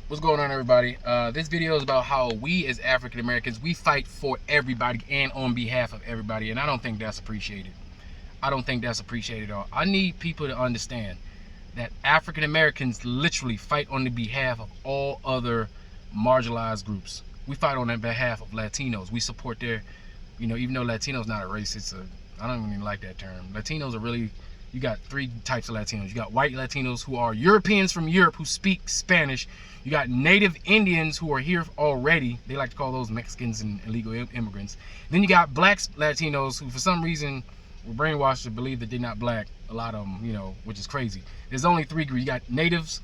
What's going on, everybody? This video is about how we as African Americans, we fight for everybody and on behalf of everybody, and I don't think that's appreciated. I don't think that's appreciated at all. I need people to understand that African Americans literally fight on the behalf of all other marginalized groups. We fight on the behalf of Latinos. We support their, even though Latino's not a race, I don't even like that term. Latinos are really, you got three types of Latinos. You got white Latinos who are Europeans from Europe who speak Spanish. You got native Indians who are here already. They like to call those Mexicans and illegal immigrants. Then you got black Latinos who for some reason were brainwashed to believe that they're not black. A lot of them, which is crazy. There's only three groups. You got natives,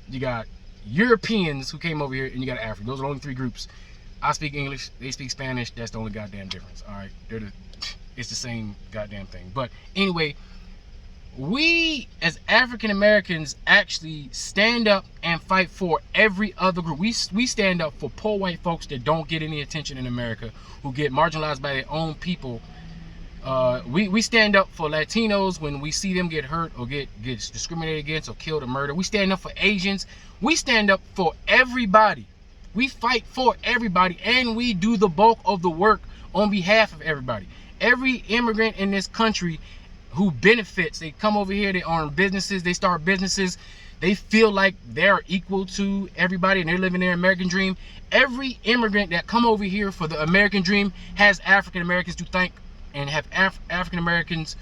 you got Europeans who came over here, and you got Africans. Those are only three groups. I speak English, they speak Spanish. That's the only goddamn difference. All right, it's the same goddamn thing. But anyway, we as African Americans actually stand up and fight for every other group. We stand up for poor white folks that don't get any attention in America, who get marginalized by their own people. We stand up for Latinos when we see them get hurt or get discriminated against or killed or murdered. We stand up for Asians. We stand up for everybody. We fight for everybody, and we do the bulk of the work on behalf of everybody. Every immigrant in this country who benefits, they come over here, they own businesses, they start businesses, they feel like they're equal to everybody and they're living their American dream. Every immigrant that come over here for the American dream has African Americans to thank, and have African Americans,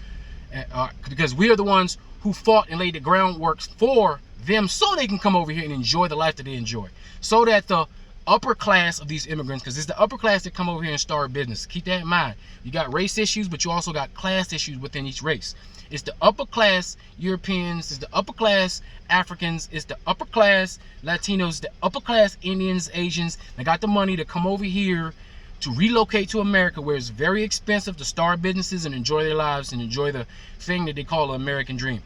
because we are the ones who fought and laid the groundwork for them so they can come over here and enjoy the life that they enjoy. So that the upper class of these immigrants, because it's the upper class that come over here and start business. Keep that in mind. You got race issues, but you also got class issues within each race. It's the upper class Europeans, it's the upper class Africans, it's the upper class Latinos, the upper class Indians, Asians. They got the money to come over here to relocate to America, where it's very expensive to start businesses and enjoy their lives and enjoy the thing that they call the American dream.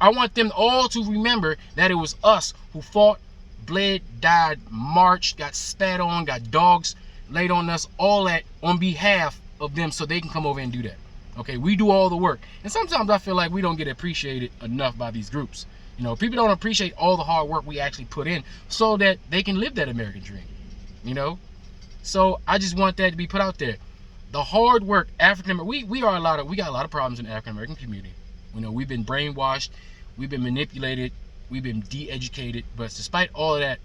I want them all to remember that it was us who fought, bled, died, marched, got spat on, got dogs laid on us, all that on behalf of them so they can come over and do that. Okay, we do all the work. And sometimes I feel like we don't get appreciated enough by these groups. People don't appreciate all the hard work we actually put in so that they can live that American dream. So I just want that to be put out there. The hard work, we got a lot of problems in the African American community. We've been brainwashed, we've been manipulated, we've been de-educated, but despite all of that,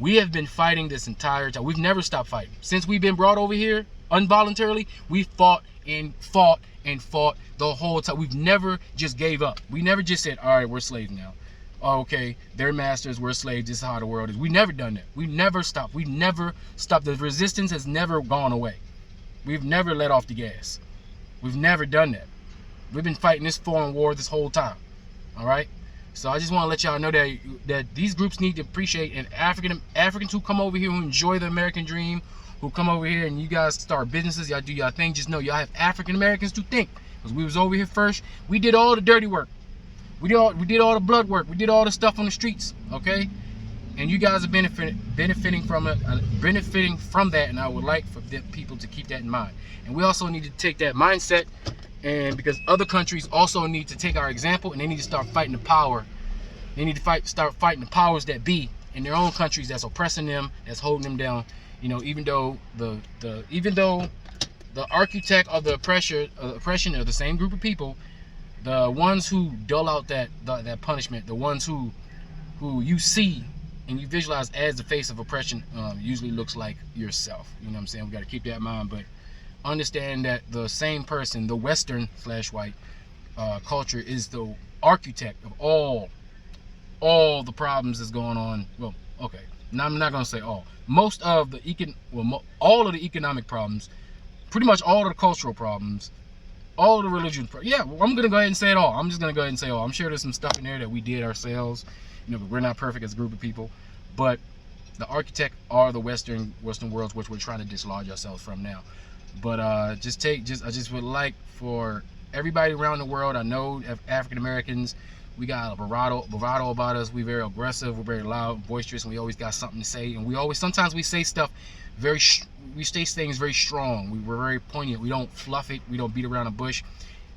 we have been fighting this entire time. We've never stopped fighting. Since we've been brought over here involuntarily, we fought and fought and fought the whole time. We've never just gave up. We never just said, all right, we're slaves now. Oh, okay, they're masters, we're slaves, this is how the world is. We've never done that. We never stopped. We never stopped. The resistance has never gone away. We've never let off the gas. We've never done that. We've been fighting this foreign war this whole time. All right? So I just want to let y'all know that these groups need to appreciate, and Africans who come over here, who enjoy the American dream, who come over here and you guys start businesses, y'all do y'all thing, just know y'all have African Americans to thank, because we was over here first. We did all the dirty work. We did all the blood work. We did all the stuff on the streets, okay? And you guys are benefiting from it, benefiting from that, and I would like for people to keep that in mind. And we also need to take that mindset, and because other countries also need to take our example, and they need to start fighting the power. They need to start fighting the powers that be in their own countries that's oppressing them, that's holding them down. Even though the architect of the oppression of the same group of people, the ones who dole out that punishment, the ones who you see and you visualize as the face of oppression, usually looks like yourself. You know what I'm saying? We got to keep that in mind, but understand that the same person, the Western/white culture, is the architect of all the problems that's going on. Well, okay, now I'm not gonna say all. Most of the all of the economic problems, pretty much all of the cultural problems, all of the religion. Yeah, I'm gonna go ahead and say it all. I'm just gonna go ahead and say all. I'm sure there's some stuff in there that we did ourselves. But we're not perfect as a group of people. But the architect are the Western worlds, which we're trying to dislodge ourselves from now. But I just would like for everybody around the world. I know African Americans, we got a bravado about us. We're very aggressive, we're very loud, boisterous, and we always got something to say. And sometimes we say stuff we say things very strong. We're very poignant. We don't fluff it. We don't beat around the bush.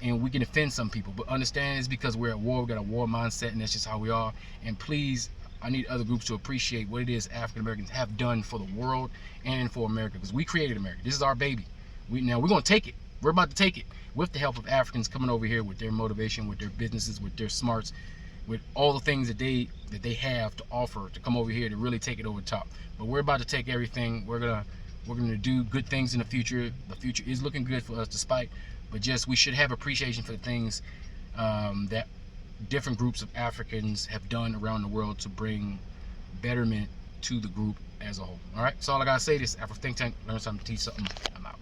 and we can offend some people. But understand it's because we're at war. We got a war mindset, and that's just how we are. And please, I need other groups to appreciate what it is African Americans have done for the world and for America, because we created America. This is our baby. Now we're gonna take it. We're about to take it with the help of Africans coming over here with their motivation, with their businesses, with their smarts, with all the things that they have to offer, to come over here to really take it over the top. But we're about to take everything. We're gonna do good things in the future. The future is looking good for us, despite, but just we should have appreciation for the things that different groups of Africans have done around the world to bring betterment to the group as a whole. All right, that's all I gotta say. This is Afro Think Tank. Learn something, teach something. I'm out.